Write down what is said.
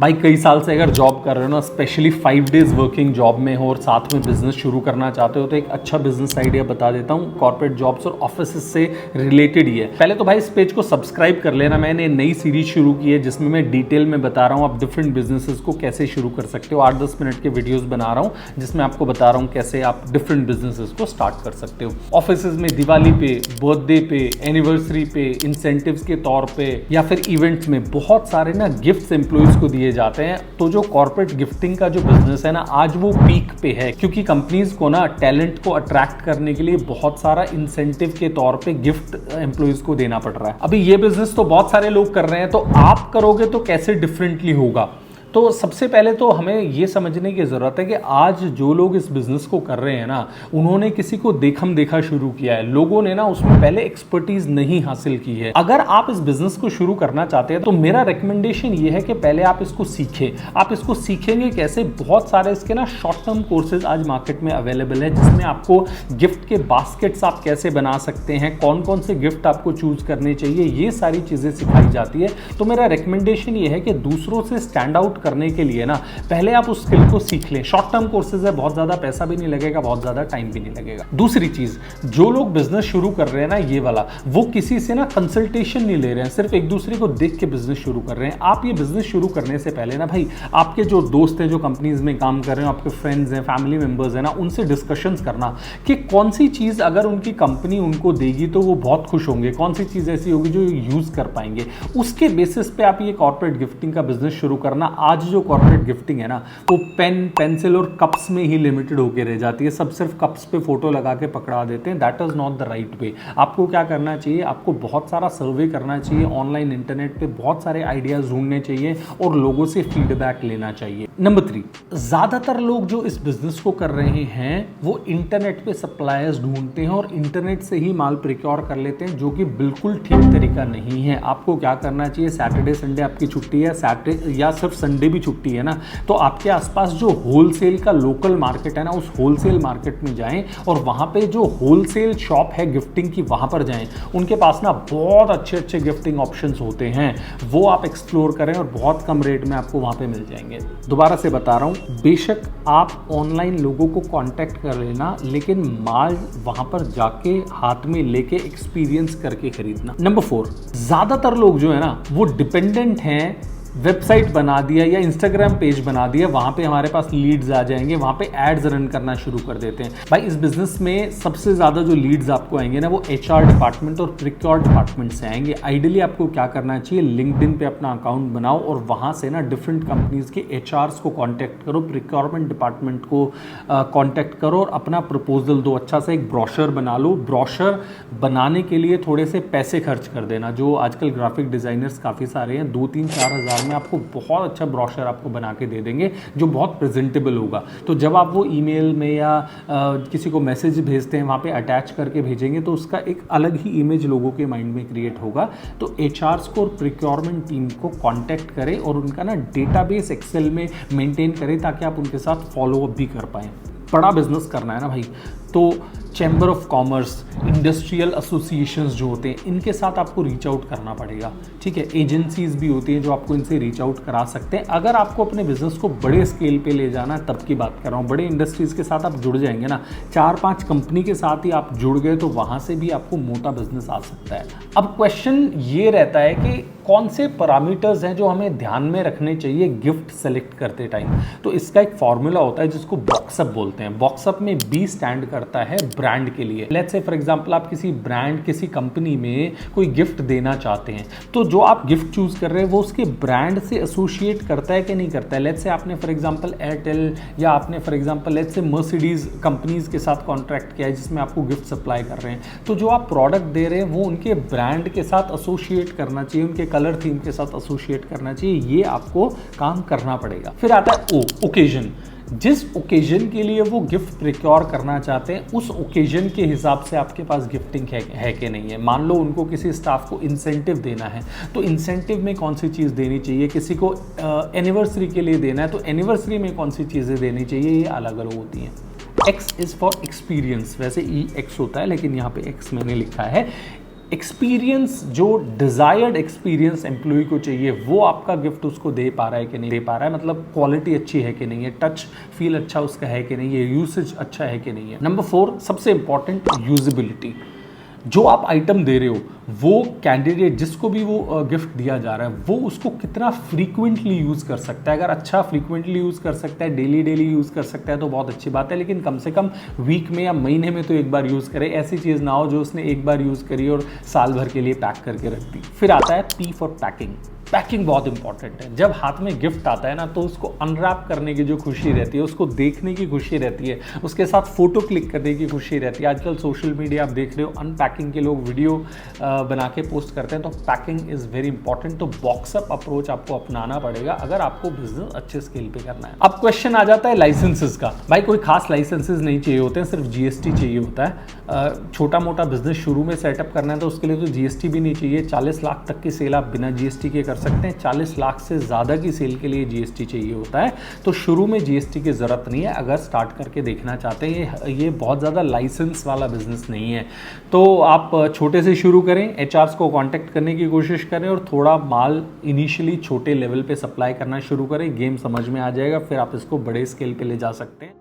भाई कई साल से अगर जॉब कर रहे हो ना, स्पेशली 5 डेज वर्किंग जॉब में हो और साथ में बिजनेस शुरू करना चाहते हो तो एक अच्छा बिजनेस आइडिया बता देता हूँ। कॉर्पोरेट जॉब्स और ऑफिस से रिलेटेड ही है। पहले तो भाई इस पेज को सब्सक्राइब कर लेना। मैंने नई सीरीज शुरू की है जिसमें मैं डिटेल में बता रहा हूँ आप डिफरेंट बिजनेसेस को कैसे शुरू कर सकते हो। 8-10 मिनट के वीडियोस बना रहा हूँ जिसमें आपको बता रहा हूँ कैसे आप डिफरेंट बिजनेसेस को स्टार्ट कर सकते हो। ऑफिस में दिवाली पे, बर्थडे पे, एनिवर्सरी पे, इंसेंटिव्स के तौर पे या फिर इवेंट्स में बहुत सारे ना गिफ्ट्स एम्प्लॉइज को दिए जाते हैं। तो जो कॉर्पोरेट गिफ्टिंग का जो बिजनेस है ना, आज वो पीक पे है क्योंकि कंपनीज को ना टैलेंट को अट्रैक्ट करने के लिए बहुत सारा इंसेंटिव के तौर पे गिफ्ट एम्प्लॉइज को देना पड़ रहा है। अभी ये बिजनेस तो बहुत सारे लोग कर रहे हैं, तो आप करोगे तो कैसे डिफरेंटली होगा। तो सबसे पहले तो हमें ये समझने की ज़रूरत है कि आज जो लोग इस बिज़नेस को कर रहे हैं ना, उन्होंने किसी को देखम देखा शुरू किया है। लोगों ने ना उसमें पहले एक्सपर्टीज़ नहीं हासिल की है। अगर आप इस बिज़नेस को शुरू करना चाहते हैं तो मेरा रिकमेंडेशन ये है कि पहले आप इसको सीखें। आप इसको सीखेंगे कैसे? बहुत सारे इसके ना शॉर्ट टर्म कोर्सेज आज मार्केट में अवेलेबल है जिसमें आपको गिफ्ट के बास्केट्स आप कैसे बना सकते हैं, कौन कौन से गिफ्ट आपको चूज़ करने चाहिए, ये सारी चीज़ें सिखाई जाती है। तो मेरा रिकमेंडेशन ये है कि दूसरों से स्टैंड आउट करने के लिए ना पहले आप उस स्किल को सीख लें। शॉर्ट टर्म कोर्सेज है, बहुत ज्यादा पैसा भी नहीं लगेगा, बहुत ज्यादा टाइम भी नहीं लगेगा। दूसरी चीज, जो लोग बिजनेस शुरू कर रहे हैं ना, ये वाला, वो किसी से ना कंसल्टेशन नहीं ले रहे हैं, सिर्फ एक दूसरे को देख के बिजनेस शुरू कर रहे हैं। आप ये बिजनेस शुरू करने से पहले ना भाई आपके जो दोस्त हैं जो कंपनीज में काम कर रहे हैं, आपके फ्रेंड्स हैं, फैमिली मेंबर्स हैं ना, उनसे डिस्कशंस करना कि कौन सी चीज अगर उनकी कंपनी उनको देगी तो वो बहुत खुश होंगे, कौन सी चीज ऐसी होगी जो यूज कर पाएंगे। उसके बेसिस पे आप ये कॉर्पोरेट गिफ्टिंग का बिजनेस शुरू करना। आज जो कॉर्पोरेट गिफ्टिंग है ना, वो पेन, पेंसिल और कप्स में ही लिमिटेड होकर रह जाती है। सब सिर्फ कप्स पे फोटो लगा के पकड़ा देते हैं। That is not the right way. आपको क्या करना चाहिए? आपको बहुत सारा सर्वे करना चाहिए, ऑनलाइन इंटरनेट पे बहुत सारे आइडियाज ढूंढने चाहिए और लोगों से फीडबैक लेना चाहिए। नंबर 3, ज्यादातर लोग जो इस बिजनेस को कर रहे हैं वो इंटरनेट पे सप्लायर्स ढूंढते हैं और इंटरनेट से ही माल प्रिक्योर कर लेते हैं, जो कि बिल्कुल ठीक तरीका नहीं है। आपको क्या करना चाहिए? सैटरडे संडे आपकी छुट्टी है, सैटरडे या सिर्फ संडे भी छुट्टी है ना, तो आपके आसपास जो होलसेल का लोकल मार्केट है ना, उस होलसेल मार्केट में जाएं और वहां पे जो होलसेल शॉप है गिफ्टिंग की, वहां पर जाएं। उनके पास ना बहुत अच्छे अच्छे गिफ्टिंग ऑप्शंस होते हैं, वो आप एक्सप्लोर करें और बहुत कम रेट में आपको वहां पे मिल जाएंगे। दोबारा से बता रहा हूं, बेशक आप ऑनलाइन लोगों को कांटेक्ट कर लेना, लेकिन माल वहां पर जाके हाथ में लेके एक्सपीरियंस करके खरीदना। नंबर 4, ज्यादातर लोग जो है ना वो डिपेंडेंट हैं, वेबसाइट बना दिया या इंस्टाग्राम पेज बना दिया, वहां पे हमारे पास लीड्स आ जाएंगे, वहां पे एड्स रन करना शुरू कर देते हैं। भाई इस बिजनेस में सबसे ज्यादा जो लीड्स आपको आएंगे ना, वो एचआर डिपार्टमेंट और प्रिक्योर डिपार्टमेंट से आएंगे। आइडियली आपको क्या करना चाहिए? लिंक्डइन पे अपना अकाउंट बनाओ और वहां से ना डिफरेंट कंपनीज के एचआर्स को कॉन्टैक्ट करो, प्रिक्योरमेंट डिपार्टमेंट को कॉन्टैक्ट करो और अपना प्रपोजल दो। अच्छा सा एक ब्रोशर बना लो। ब्रोशर बनाने के लिए थोड़े से पैसे खर्च कर देना। जो आजकल ग्राफिक डिजाइनर्स काफ़ी सारे हैं, 2-3-4 हज़ार में आपको बहुत अच्छा ब्रोशर आपको बना के दे देंगे जो बहुत प्रेजेंटेबल होगा। तो जब आप वो ईमेल में या किसी को मैसेज भेजते हैं, वहाँ पे अटैच करके भेजेंगे तो उसका एक अलग ही इमेज लोगों के माइंड में क्रिएट होगा। तो एचआर्स को और प्रिक्योरमेंट टीम को कांटेक्ट करें और उनका ना डेटाबेस एक्सेल में मेंटेन करें ताकि आप उनके साथ फॉलो अप भी कर पाएँ। बड़ा बिजनेस करना है ना भाई, तो chamber of commerce, industrial associations जो होते हैं, इनके साथ आपको रीच आउट करना पड़ेगा। ठीक है, एजेंसीज भी होती हैं जो आपको इनसे रीच आउट करा सकते हैं। अगर आपको अपने बिजनेस को बड़े स्केल पे ले जाना है, तब की बात कर रहा हूँ। बड़े इंडस्ट्रीज के साथ आप जुड़ जाएंगे ना, 4-5 कंपनी के साथ ही आप जुड़ गए तो वहाँ से भी आपको मोटा बिजनेस आ सकता है। अब क्वेश्चन ये रहता है कि कौन से पैरामीटर्स हैं जो हमें ध्यान में रखने चाहिए गिफ्ट सेलेक्ट करते टाइम। तो इसका एक फॉर्मूला होता है जिसको बॉक्सअप बोलते हैं। बॉक्सअप में बी स्टैंड करता है ब्रांड के लिए। लेट्स से फॉर एग्जांपल आप किसी ब्रांड, किसी कंपनी में कोई गिफ्ट देना चाहते हैं, तो जो आप गिफ्ट चूज कर रहे हैं वो उसके ब्रांड से एसोसिएट करता है कि नहीं करता है। लेट्स से आपने फॉर एग्जांपल एयरटेल या आपने for example let's say Mercedes companies के साथ कॉन्ट्रैक्ट किया है जिसमें आपको गिफ्ट सप्लाई कर रहे हैं, तो जो आप प्रोडक्ट दे रहे हैं वो उनके ब्रांड के साथ एसोसिएट करना चाहिए, उनके कलर थीम के साथ एसोसिएट करना चाहिए। ये आपको काम करना पड़ेगा। फिर आता है ओ, ओकेजन। जिस ओकेजन के लिए वो गिफ्ट प्रिक्योर करना चाहते हैं, उस ओकेजन के हिसाब से आपके पास गिफ्टिंग है कि नहीं है। मान लो उनको किसी स्टाफ को इंसेंटिव देना है, तो इंसेंटिव में कौन सी चीज़ देनी चाहिए। किसी को एनिवर्सरी के लिए देना है, तो एनिवर्सरी में कौन सी चीज़ें देनी चाहिए, ये अलग अलग होती हैं। X इज़ फॉर एक्सपीरियंस, वैसे EX होता है लेकिन यहाँ पे X मैंने लिखा है। एक्सपीरियंस, जो डिज़ायर्ड एक्सपीरियंस एम्प्लॉय को चाहिए वो आपका गिफ्ट उसको दे पा रहा है कि नहीं दे पा रहा है, मतलब क्वालिटी अच्छी है कि नहीं है, टच फील अच्छा उसका है कि नहीं है, यूसेज अच्छा है कि नहीं है। नंबर 4 सबसे इंपॉर्टेंट, यूजिबिलिटी। जो आप आइटम दे रहे हो वो कैंडिडेट जिसको भी वो गिफ्ट दिया जा रहा है वो उसको कितना फ्रीक्वेंटली यूज़ कर सकता है। अगर अच्छा फ्रीक्वेंटली यूज़ कर सकता है, डेली यूज़ कर सकता है तो बहुत अच्छी बात है, लेकिन कम से कम वीक में या महीने में तो एक बार यूज़ करे। ऐसी चीज़ ना हो जो उसने एक बार यूज़ करी और साल भर के लिए पैक करके रख दी। फिर आता है P फॉर पैकिंग। पैकिंग बहुत इंपॉर्टेंट है। जब हाथ में गिफ्ट आता है ना तो उसको अनरैप करने की जो खुशी रहती है, उसको देखने की खुशी रहती है, उसके साथ फोटो क्लिक करने की खुशी रहती है। आजकल सोशल मीडिया आप देख रहे हो, अनपैकिंग के लोग वीडियो बना के पोस्ट करते हैं, तो पैकिंग इज़ वेरी इंपॉर्टेंट। तो बॉक्सअप अप्रोच आपको अपनाना पड़ेगा अगर आपको बिजनेस अच्छे स्केल पे करना है। अब क्वेश्चन आ जाता है लाइसेंसेज का। भाई कोई खास लाइसेंसेज नहीं चाहिए होते हैं, सिर्फ GST चाहिए होता है। छोटा मोटा बिजनेस शुरू में सेटअप करना है तो उसके लिए तो GST भी नहीं चाहिए। 40 लाख तक की सेल आप बिना GST के कर सकते हैं। 40 लाख से ज़्यादा की सेल के लिए GST चाहिए होता है, तो शुरू में GST की ज़रूरत नहीं है अगर स्टार्ट करके देखना चाहते हैं। ये बहुत ज़्यादा लाइसेंस वाला बिजनेस नहीं है, तो आप छोटे से शुरू करें, HRs को कांटेक्ट करने की कोशिश करें और थोड़ा माल इनिशियली छोटे लेवल पे सप्लाई करना शुरू करें। गेम समझ में आ जाएगा, फिर आप इसको बड़े स्केल पे ले जा सकते हैं।